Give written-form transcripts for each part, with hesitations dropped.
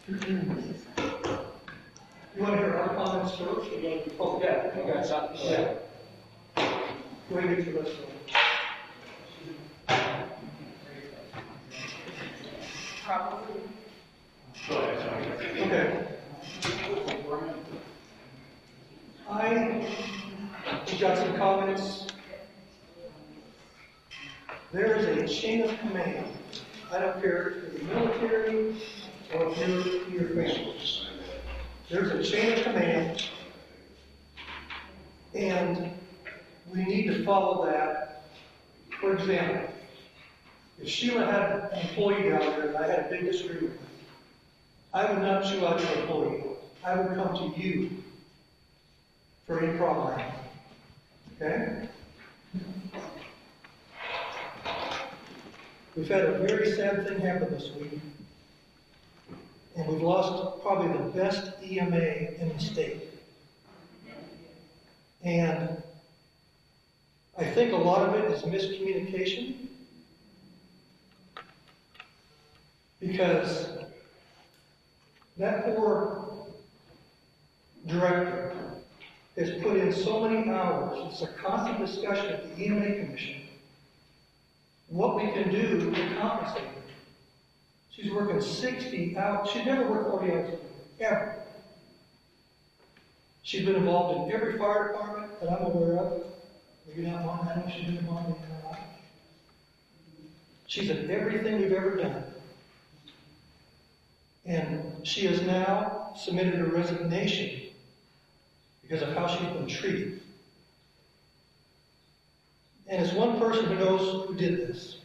You want to hear our comments first? Or you want to, oh, yeah, you got something? Yeah. Go ahead and get your list. Probably. Okay. I've got some comments. There is a chain of command. I don't care if you're the military or if you're your family. There's a chain of command, and we need to follow that. For example, if Sheila had an employee down there that I had a big disagreement with, I would not chew out your employee. I would come to you for any problem. Okay? We've had a very sad thing happen this week, and we've lost probably the best EMA in the state. And I think a lot of it is miscommunication, because that poor director has put in so many hours. It's a constant discussion at the EMA Commission what we can do to compensate her. She's working 60 hours. She's never worked 40 hours a week, ever. She's been involved in every fire department that I'm aware of. Maybe not one. I know she's been involved in a lot. She's in everything we've ever done. And she has now submitted her resignation because of how she's been treated. And it's one person who knows who did this.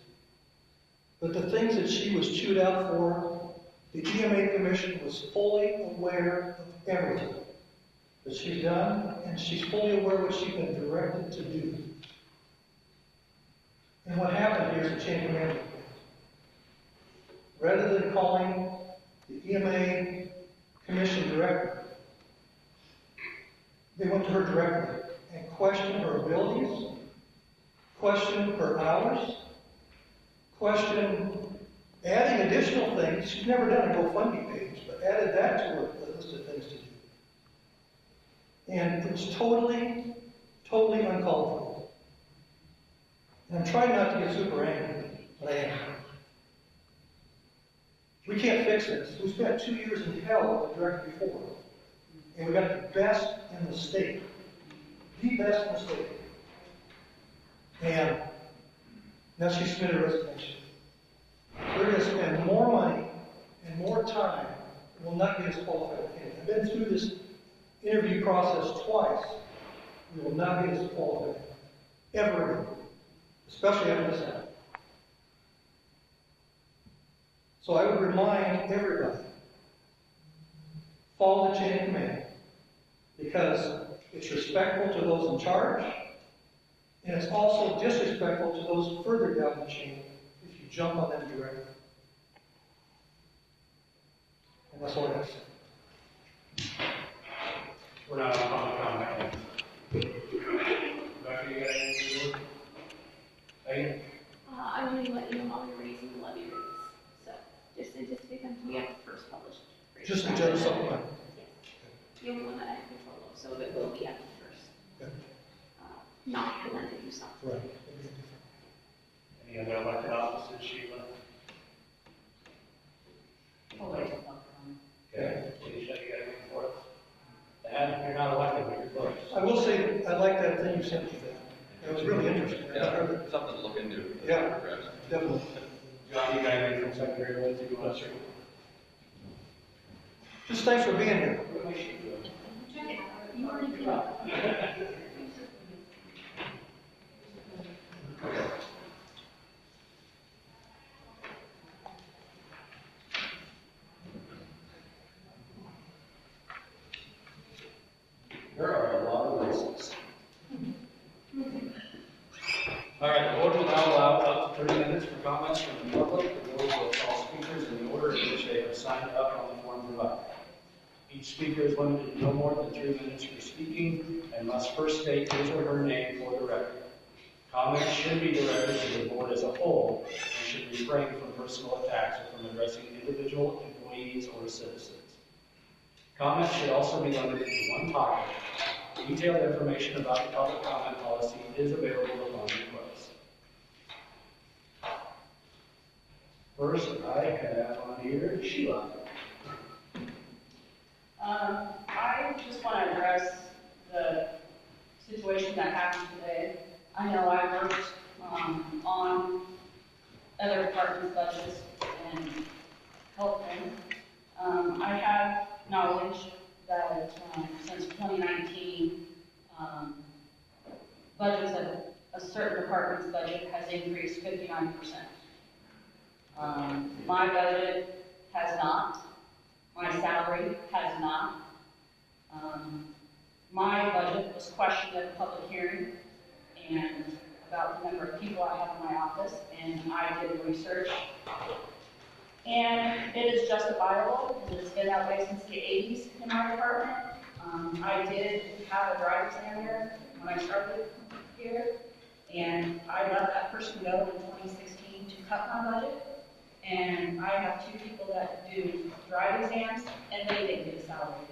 But the things that she was chewed out for, the EMA Commission was fully aware of everything that she's done, and she's fully aware of what she's been directed to do. And what happened here is a chain of command. Rather than calling the EMA Commission director, they went to her directly and questioned her abilities, questioned her hours, questioned adding additional things. She's never done a GoFundMe page, but added that to her list of things to do. And it's totally, totally uncalled for. And I'm trying not to get super angry, but I am. We can't fix this. We spent 2 years in hell with the director before. And we got the best in the state. The best in the state. And now she's submitted a resignation. We're going to spend more money and more time and will not get us qualified. I've been through this interview process twice. We will not get us qualified. Ever again. Especially after this happened. So I would remind everybody, follow the chain of command, because it's respectful to those in charge, and it's also disrespectful to those further down the chain if you jump on them directly. And that's all I have to say. We're not on public comment. Rebecca, you got anything to do? Megan? I want to let you know while we're raising the levy rates. So just anticipate them to be at the first published rate. Just the general supplement. Yes. The only one that I have control of, so it will be at the first. Okay. Not the one that you saw. Right. Any other elected officers, Sheila? Okay. Alicia, you got anything for us? Dad, you're not elected, but you're close. I will say, I like that thing you sent me there. It was really interesting. Yeah, something to look into. Yeah, definitely. John, you got anything from Secretary Lindsay you want to share? Just thanks for being here. You already did. There are a lot of races. All right, the board will now allow up to 30 minutes for comments from the public. The board will call speakers in the order in which they have signed up on the form provided. Each speaker is limited to no more than 3 minutes for speaking and must first state his or her name for the record. Comments should be directed to the board as a whole and should refrain from personal attacks or from addressing individual employees employees, or citizens. Comments should also be limited to one topic. Detailed information about the public comment policy is available upon request. First, I have on here Sheila. I just want to address the situation that happened today. I know I worked on other departments' budgets and helped them. I have knowledge that since 2019, budgets of a certain department's budget has increased 59%. My budget has not. My salary has not. My budget was questioned at a public hearing and about the number of people I have in my office, and I did the research. And it is justifiable because it's been that way since the 80s in our department. I did have a driver's exam there when I started here, and I let that person go in 2016 to cut my budget. And I have two people that do drive exams, and they didn't get a salary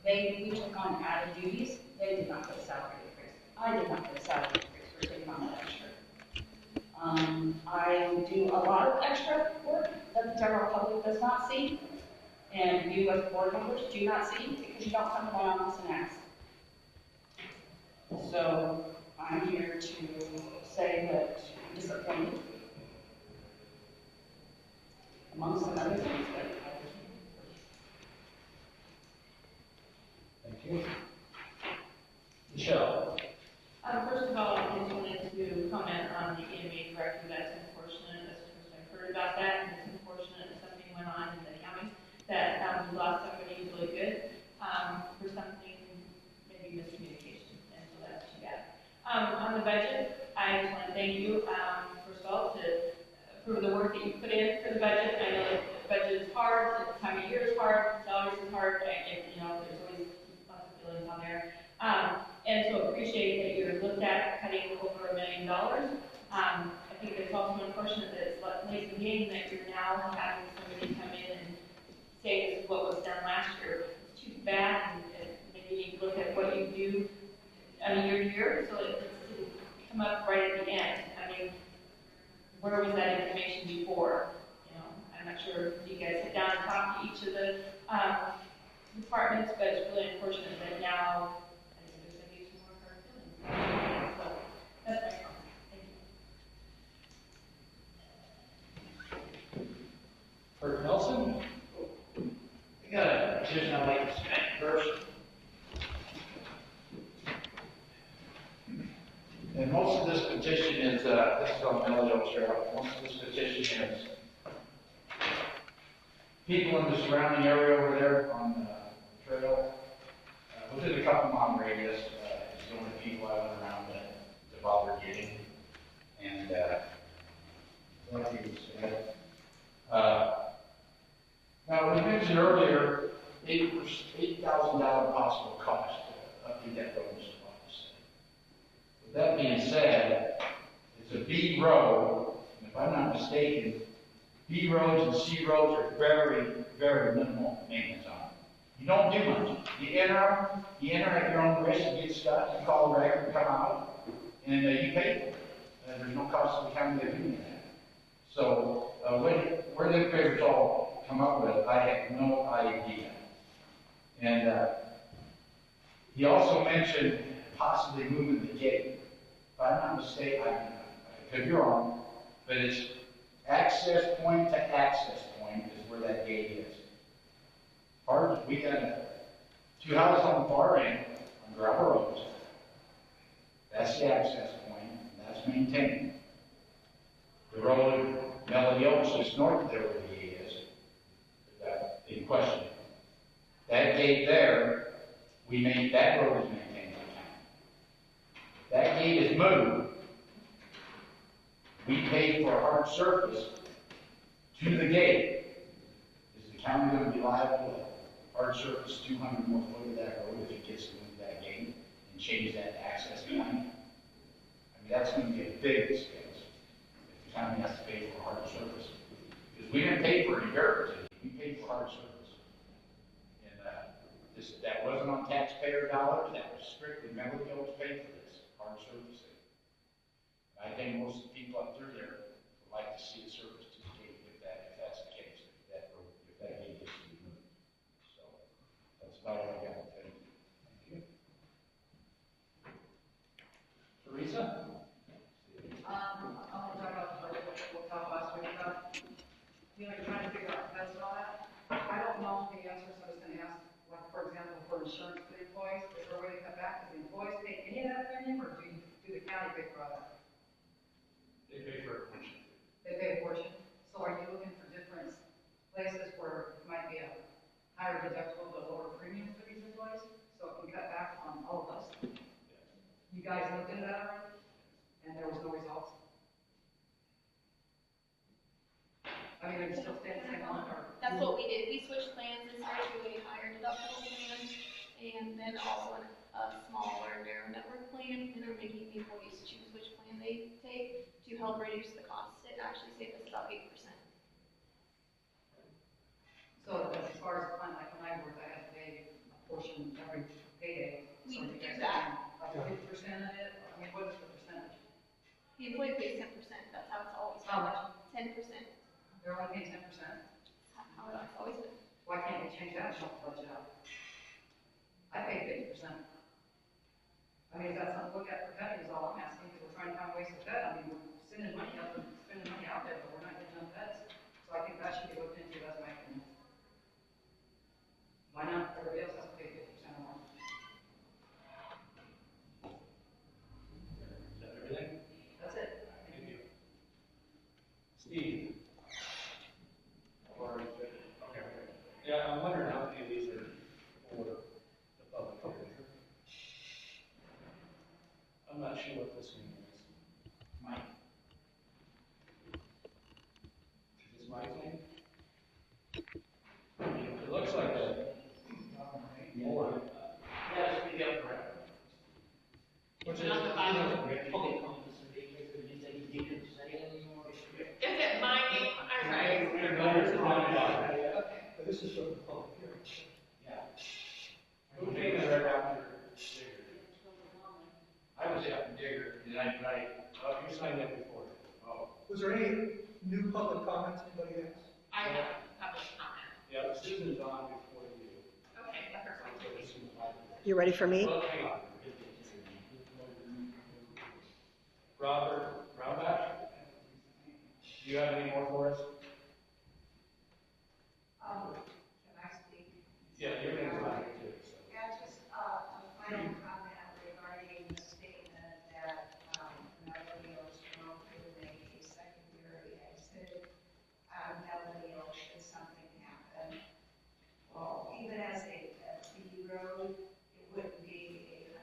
increase. We took on added duties. They did not get a salary increase. I did not get a salary increase for taking on that extra. I do a lot of extra work that the general public does not see, and you as board members do not see because you don't come to my office and ask. So I'm here to say that I'm disappointed, amongst some other things that Thank you. Michelle. First of all, I just wanted to comment on the EMA director. That's unfortunate. That's the first I've heard about that, and it's unfortunate that something went on in the county that we lost somebody really good for something, maybe miscommunication, and so that's too bad. On the budget, I just want to thank you, first of all, for the work that you put in for the budget. I know that the budget is hard, the time of year is hard, salaries is hard, there's always lots of feelings on there. And so appreciate that you're looked at cutting over $1 million. I think it's also unfortunate that it's late in the game that you're now having somebody come in and say this is what was done last year. It's too bad, and maybe you need to look at what you do year to year, so it didn't come up right at the end. Where was that information before? I'm not sure if you guys sit down and talk to each of the departments, but it's really unfortunate that now I think there's going to be some more hard feelings. So that's my comment. Thank you. Kurt Nelson. I got a petition I'd like to submit first. And most of this petition is, this is on Melville Trail. Most of this petition is people in the surrounding area over there on the trail. Within a couple mile radius, is the only people I went around to bother getting. And, like you said, now, we mentioned earlier, $8,000 possible cost to update that road and stuff. With that being said, it's a B road, and if I'm not mistaken, B roads and C roads are very, very minimal maintenance on them. You don't do much. You enter at your own risk, you get stuck, you call a wrecker, come out, and you pay for it. There's no cost to the county of doing that. So, where the figures all come up with, I have no idea. And he also mentioned possibly moving the gate. If I'm not mistaken, I could be wrong, but it's access point to access point is where that gate is. We got two houses on the far end on gravel roads. That's the access point, and that's maintained. The road, Melody Oaks, is north of there where the gate is. That in question. That gate there, that road is maintained by the county. If that gate is moved, we pay for a hard surface to the gate. Is the county going to be liable to hard surface 200 more foot of that road if it gets to move that gate and change that access point? That's going to be a big expense if the county has to pay for hard surface. Because we didn't pay for any dirt, we paid for taxpayer dollars, that was strictly Beverly Hills paid for this, hard surfacing. I think most of the people up through there would like to see a service to the gate if that's the case, if that gate gets removed. So, that's about all I got to tell you. Teresa? I'll talk about the budget, we'll talk last week about, you're trying to figure out cuts and all that. I don't know the answer, so I was gonna ask, like, for example, for insurance for the employees, is there a way to cut back? Does the employees pay any of that premium, or do the county pay for all that? They pay for a portion. They pay a portion. So are you looking for different places where it might be a higher deductible but lower premium for these employees? So it can cut back on all of us? You guys looked into that already? And there was no results? I mean, they're still staying the same on, or? That's what we did. We switched plans this year to a higher deductible plan and then also a smaller narrow network plan. And are making the employees choose which plan they take to help reduce the cost. It actually saved us about 8%. So as far as the plan, like when I worked, I had to pay a portion every payday. We So you do guys that. pay, like 50% of it, I mean, what is the percentage? The employee pays 10%. That's how it's always How been. much? 10%. They're only paying 10%? How it's always been. Why can't we change that and help the budget out? I pay 50%. I mean, is that something to look at for cutting is all I'm asking, because we're trying to find ways to cut. I mean, we're sending money up and spending money out there, but we're not getting enough cuts. So I think that should be looked into, that's my opinion. Why not? Everybody else has to pay 50% or more. Is that everything? That's it. Thank you. Steve? Or, okay. Yeah, I'm wondering how many of these are for the public. I'm not sure what this one is. Mike? Is this Mike's name? It looks like a more. Yeah, speak up, Brett. What's It's on the bottom. Is it my name? I'm right. But this is for the public hearing. Yeah. Who came in right after Digger? I was up in Digger, and Oh, you signed up before. oh, Was there any new public comments anybody has? I have public comment. Yeah, Susan's on before you. Okay, perfect. You ready for me? Well, hang on. Robert Brownback? Do you have any more for us? Can I speak? Yeah, your name's on here too, so. Yeah, just a final comment regarding the statement that Melody Ostrov would make a secondary exit. Melody Ostrov, should something happen. Well, even as a B road, it wouldn't be 100%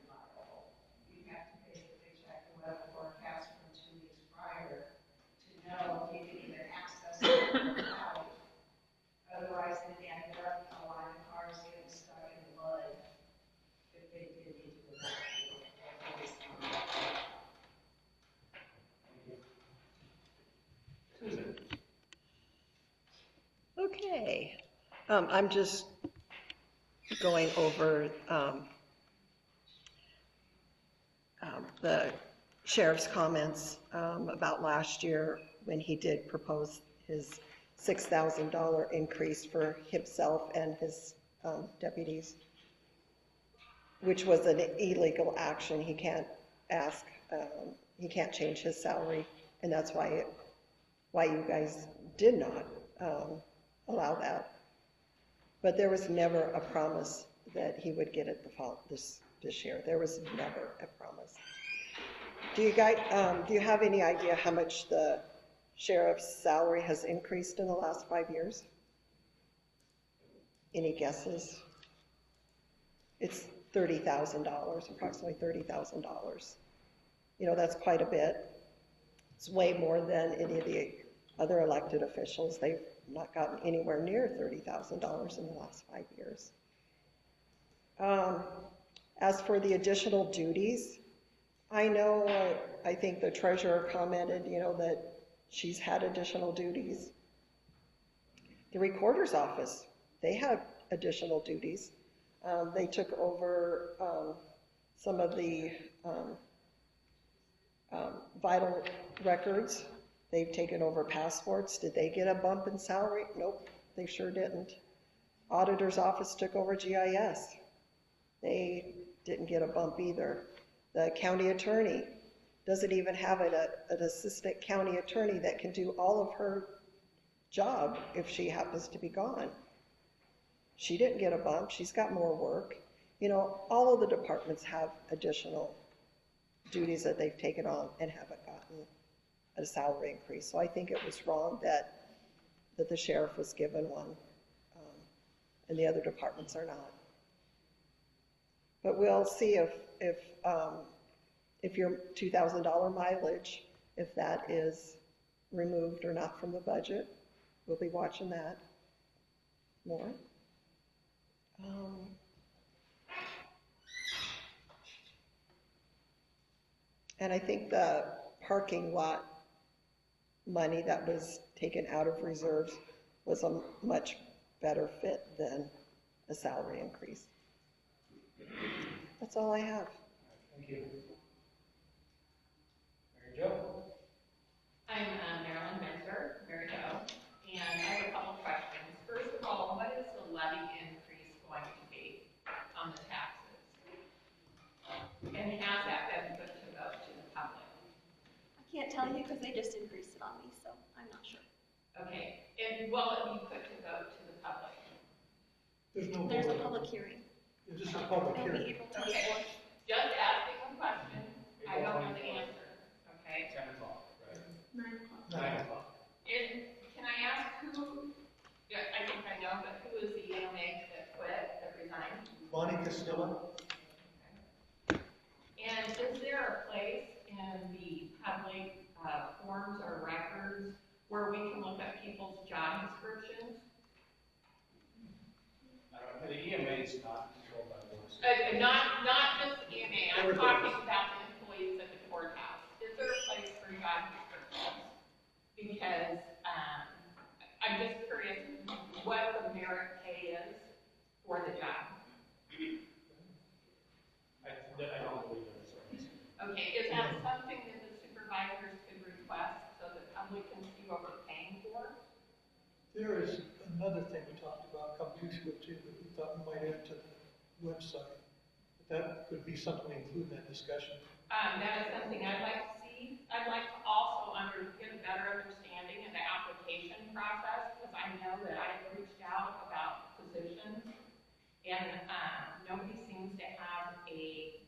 reliable. You'd have to basically check the weather forecast from 2 weeks prior to know if you can even access the valley. Otherwise, they ended up a lot of cars getting stuck in the mud if they did need to evacuate. Susan? Okay. I'm just going over the sheriff's comments about last year when he did propose his $6,000 increase for himself and his deputies, which was an illegal action. He can't ask, he can't change his salary, and that's why you guys did not allow that. But there was never a promise that he would get it this year. There was never a promise. Do you guys, do you have any idea how much the sheriff's salary has increased in the last 5 years? Any guesses? It's $30,000, approximately $30,000. You know, that's quite a bit. It's way more than any of the other elected officials. They've not gotten anywhere near $30,000 in the last 5 years. As for the additional duties, I know, I think the treasurer commented, you know, that she's had additional duties. The recorder's office, they have additional duties. They took over some of the vital records. They've taken over passports. Did they get a bump in salary? Nope, they sure didn't. Auditor's office took over GIS. They didn't get a bump either. The county attorney doesn't even have an assistant county attorney that can do all of her job if she happens to be gone. She didn't get a bump. She's got more work. You know, all of the departments have additional duties that they've taken on and haven't gotten a salary increase. So I think it was wrong that the sheriff was given one, and the other departments are not. But we'll see if your $2,000 mileage, if that is removed or not from the budget. We'll be watching that more. And I think the parking lot money that was taken out of reserves was a much better fit than a salary increase. That's all I have. Thank you. Mary Jo? I'm Marilyn Menzer, Mary Jo, and I have a couple questions. First of all, what is the levy increase going to be on the taxes? And has that been put to vote to the public? I can't tell you because they just increased it on me, so I'm not sure. Okay, and will it be put to vote to the public? There's a public hearing. It's just a public It'll be hearing. April 24th. Just asking a question, I don't know the answer, okay? 10 o'clock, right? 9 o'clock. 9 o'clock. And can I ask who, yeah, I think I know, but who is the EMA that quit, that resigned? Bonnie Castillo? And is there a place in the public forms or records where we can look at people's job descriptions? The EMA is not controlled by the board. Not just EMA, I'm talking about the employees at the courthouse. Is there a place for job descriptions? Because I'm just curious what the merit pay is for the job. I don't believe that's right. Okay, is that something that the supervisors could request so the public can see what we're paying for? There is another thing we talked about a couple weeks ago too, that we thought we might add to the website. That could be something we include in that discussion. That is something I'd like to see. I'd like to also get a better understanding of the application process, because I know that I've reached out about positions, and nobody seems to have a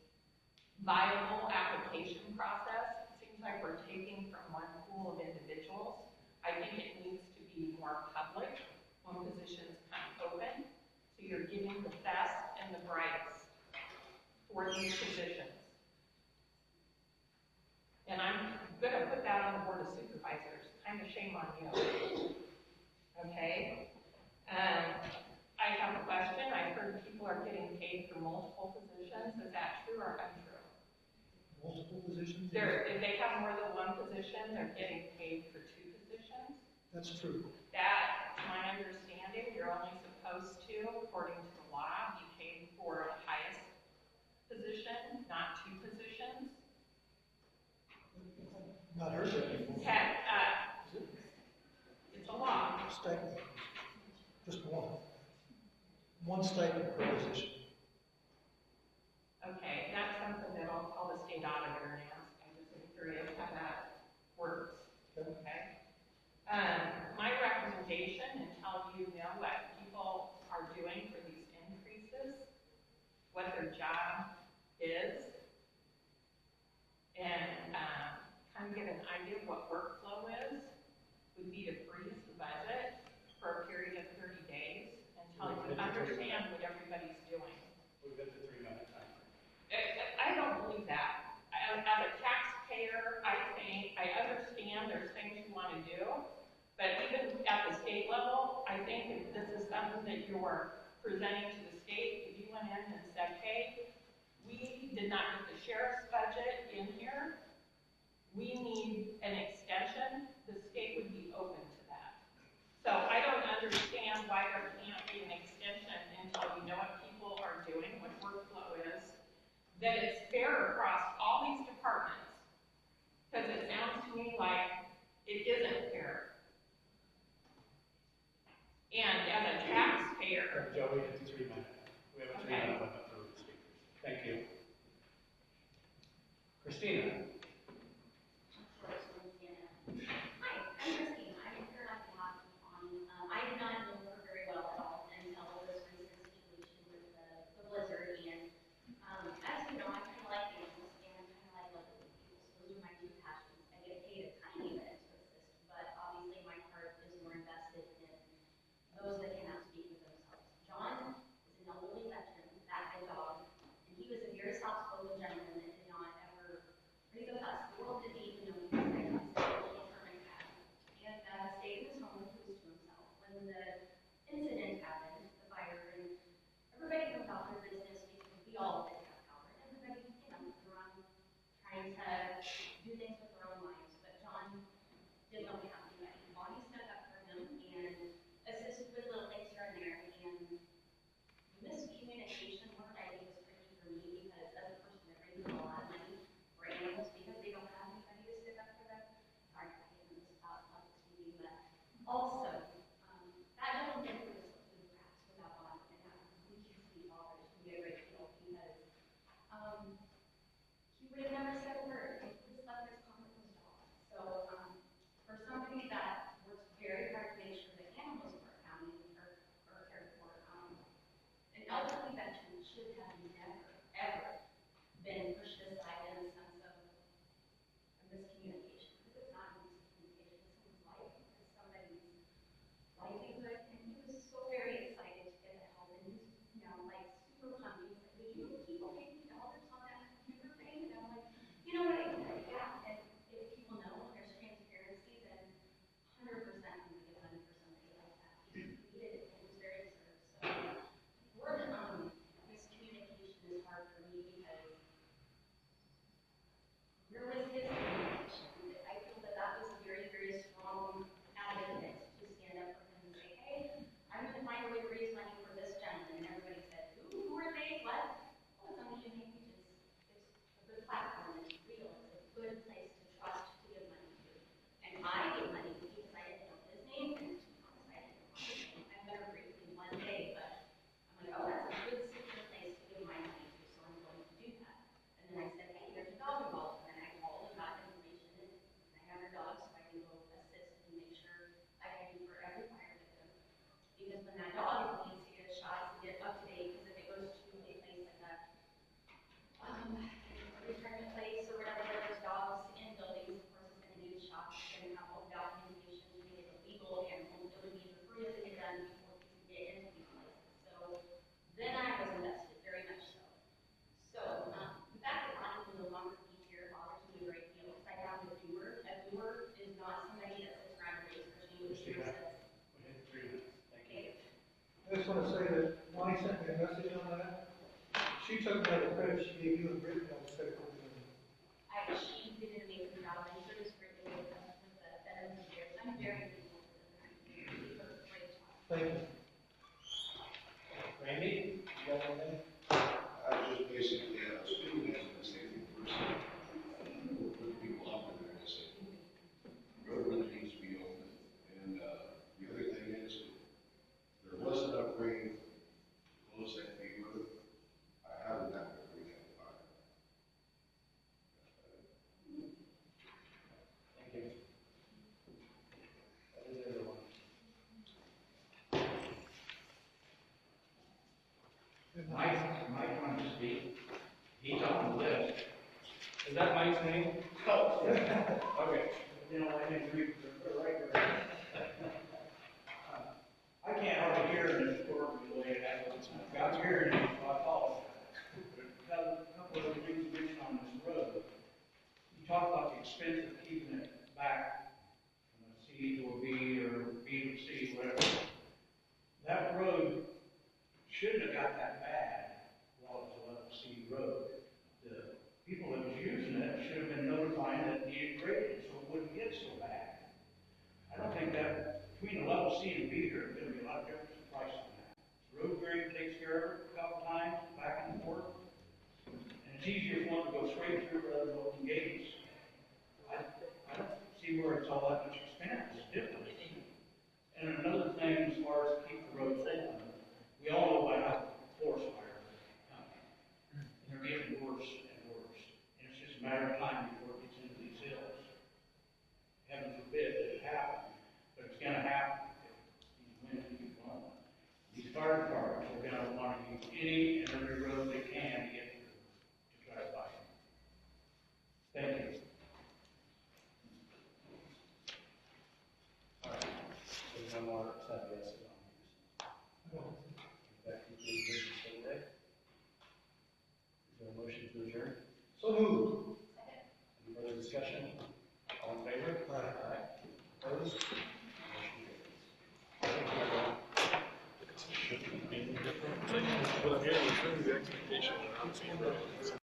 viable application process. It seems like we're taking from one pool of individuals. I think it needs to be more public when positions come open, so you're getting the best and the brightest for these positions. And I'm going to put that on the Board of Supervisors. Kind of shame on you. Okay? I have a question. I've heard people are getting paid for multiple positions. Is that true or untrue? Multiple positions? If they have more than one position, they're getting paid for 2 positions. That's true. That, to my understanding, you're only supposed to, according to the law, be paid for the highest position, not 2 positions. Not heard that before. It's a law. Stipend. Just one. One stipend per position. Okay, that's something that I'll call the state auditor and ask. I'm just curious how that works. Okay. My recommendation, until you know what people are doing for these increases, what their job is, and kind of get an idea of what workflow is, would be to freeze the budget for a period of 30 days until you understand what everybody's doing. We've got the 3-minute time. I don't believe that. As a taxpayer, I understand there's things you want to do, but even at the state level, I think if this is something that you're presenting to the state, if you went in and said, hey, we did not get the sheriff's budget in here, we need an extension, the state would be open to that. So I don't understand why there can't be an extension until we know what people are that it's fair across all these departments. Because it sounds to me like it isn't fair. And as a taxpayer, Joe, we have 3 minutes. We have a 3-minute limit for speakers. Thank you. Christina? Hi, I'm Christine. I'm here on behalf on, I did not know her very well at all until this recent situation with the blizzard. And as you know, I kind of like animals and I kind of like loving people. So those are my 2 passions. I get paid a tiny bit to assist, but obviously my heart is more invested in those that cannot speak for themselves. John is an elderly veteran that had a dog, and he was a very soft-spoken gentleman that did not ever raise a fuss. The world didn't even know he was there. He was a little hermit cat. And stayed in his home and was to himself. When the incident happened, the fire, and everybody went about their business because we all did have power. And everybody, you know, went around trying to do things with their own lives. But John didn't know how to do that. Bonnie stuck up for him and assisted with little things here and there. And miscommunication word, I think, was tricky for me because as a person that raises a lot of money for animals because they don't have anybody to stick up for them. Sorry if I get into this about public speaking, but also, that gentleman didn't really slip through the cracks without Bonnie and having completely sweet fathers to be a great deal because he would have never said a word if his letters come with his dog. So, for somebody that works very hard to make sure that animals in our county are cared for, an elderly veteran should have never, ever been pushed aside in a sense of a miscommunication. Because it's not a miscommunication, it's someone's life, it's somebody's livelihood. And he was so very excited to get the help. And he's, you know, like super pumped. He's like, did you keep $50 on that computer thing? And I'm like, you know what I did? Yeah. And if people know and there's transparency, then 100% I'm going to give money for somebody like that. Because he needed it and it was very deserved. So, word miscommunication is hard for me because where was his communication? I feel that that was a very, very strong advocate to stand up for him and say, hey, I'm going to find a way to raise money for this gentleman. And everybody said, who are they? What? Well, it's on the UMA pages. It's a good platform. It's real. It's a good place to trust to give money to. And I gave money because I didn't know his name. And to be honest, I didn't know his name. I met her briefly one day, but I'm like, oh, that's a good, secure place to give my money to, so I'm going to do that. And then I said, hey, there's a dog involved. And then I called and got information, and I have her dog so I can go assist and make sure like I do for every fire victim. Because when that dog needs to get a shot to get up to date, because if it goes to a place like a retirement place or whatever, where there's dogs in buildings, of course it's going to need shots, it's going to have all the documentation to make it illegal, and it would be reported to get done before you can get into these places. So then I was invested, very much so. So the fact that Bonnie will no longer be here bothers me a great deal because I have a doer. A doer is not somebody that sits around and waits for change. Christina, we have 3 minutes. Thank you. I just want to say that Bonnie sent me a message on that. She took my credit, she gave you a breakdown instead of putting it in. She did an amazing job, and so does great with the Veterans Affairs. I'm very grateful for them. She did a great job. Thank you. Randy, you got anything? I just basically, speaking as a disabled person, put people up in there and say, road really needs to be open. And, the other thing is, there was an upgrade to close that gate road. I haven't gotten to bring that fire. Thank you. That is everyone. Mike wanted to speak. He's on the list. Is that Mike's name? Oh, Okay. You know, I didn't read the right word. I can't hardly hear in this court the way it happens. I'm hearing it, so I apologize. Got a couple of things to mention on this road. You talk about the expense of keeping it back from a C to a B or B to C, whatever. That road shouldn't have got that bad while it was a level C road. The people that was using it should have been notified that it needed grading, so it wouldn't get so bad. I don't think that, between the level C and B, there's gonna be a lot of difference in price on that. Road grade takes care of it a couple times, back and forth, and it's easier for them to go straight through rather than open gates. I don't see where it's all that much expense, difference. And another thing, as far as keep the roads open, we all know about forest fires coming. And they're getting worse and worse. And it's just a matter of time before it gets into these hills. Heaven forbid that it happen, but it's gonna happen if these winds keep blowing. These fire departments are gonna want to use any and every road they can to get through, to try to fight them. Thank you. All right. There's no more sad yeses on these. That concludes business for today. Is there a motion to adjourn? So moved. Any further discussion? All in favor? Aye. Opposed? Motion carries. But I'm hearing the expectation that I'm seeing.